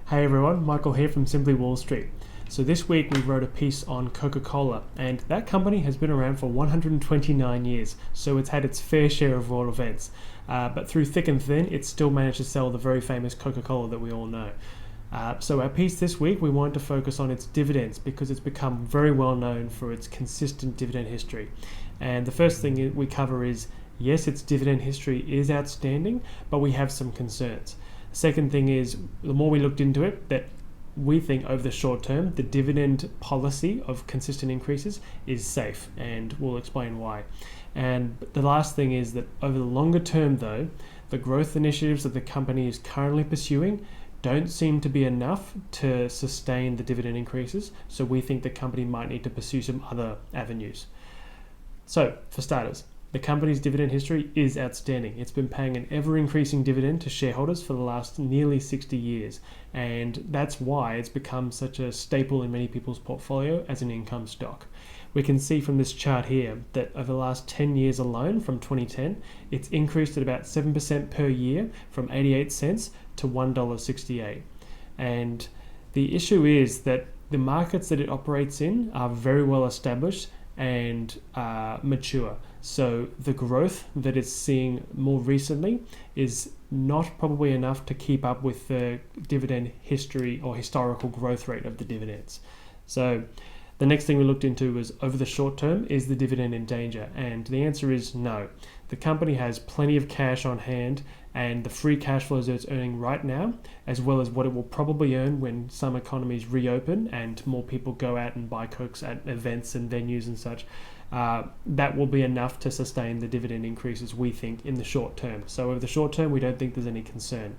Hey everyone, Michael here from Simply Wall Street. So this week we wrote a piece on Coca-Cola, and that company has been around for 129 years, so it's had its fair share of world events. But through thick and thin, it's still managed to sell the very famous Coca-Cola that we all know. So our piece this week, we wanted to focus on its dividends because it's become very well known for its consistent dividend history. And the first thing we cover is, yes, its dividend history is outstanding, but we have some concerns. Second thing is, the more we looked into it, that we think over the short term, the dividend policy of consistent increases is safe, and we'll explain why. And the last thing is that over the longer term though, the growth initiatives that the company is currently pursuing don't seem to be enough to sustain the dividend increases, so we think the company might need to pursue some other avenues. So, for starters, the company's dividend history is outstanding. It's been paying an ever-increasing dividend to shareholders for the last nearly 60 years, and that's why it's become such a staple in many people's portfolio as an income stock. We can see from this chart here that over the last 10 years alone, from 2010, it's increased at about 7% per year from 88 cents to $1.68. And the issue is that the markets that it operates in are very well established and mature. So the growth that it's seeing more recently is not probably enough to keep up with the dividend history or historical growth rate of the dividends. So the next thing we looked into was, over the short term, is the dividend in danger? And the answer is no. The company has plenty of cash on hand, and the free cash flows that it's earning right now, as well as what it will probably earn when some economies reopen and more people go out and buy Cokes at events and venues and such, that will be enough to sustain the dividend increases, we think, in the short term. So over the short term, we don't think there's any concern.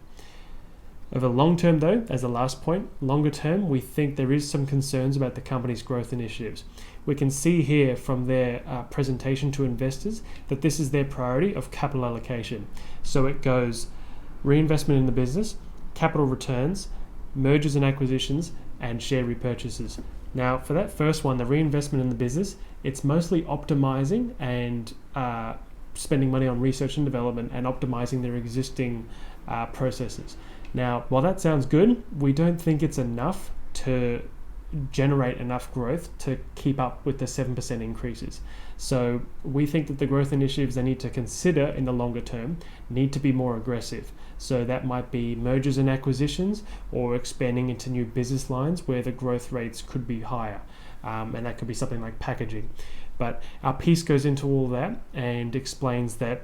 Over the long term though, as the last point, longer term, we think there is some concerns about the company's growth initiatives. We can see here from their presentation to investors that this is their priority of capital allocation. So it goes reinvestment in the business, capital returns, mergers and acquisitions, and share repurchases. Now, for that first one, the reinvestment in the business, it's mostly optimizing and spending money on research and development and optimizing their existing processes. Now, while that sounds good, we don't think it's enough to generate enough growth to keep up with the 7% increases. So we think that the growth initiatives they need to consider in the longer term need to be more aggressive. So that might be mergers and acquisitions or expanding into new business lines where the growth rates could be higher. And that could be something like packaging. But our piece goes into all that and explains that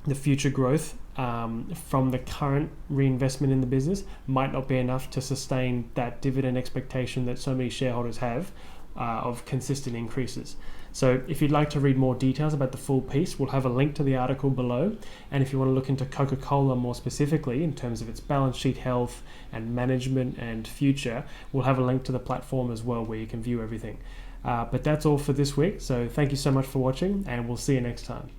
the future growth from the current reinvestment in the business might not be enough to sustain that dividend expectation that so many shareholders have of consistent increases. So if you'd like to read more details about the full piece, we'll have a link to the article below. And if you want to look into Coca-Cola more specifically in terms of its balance sheet health and management and future, we'll have a link to the platform as well where you can view everything. But that's all for this week. So thank you so much for watching, and we'll see you next time.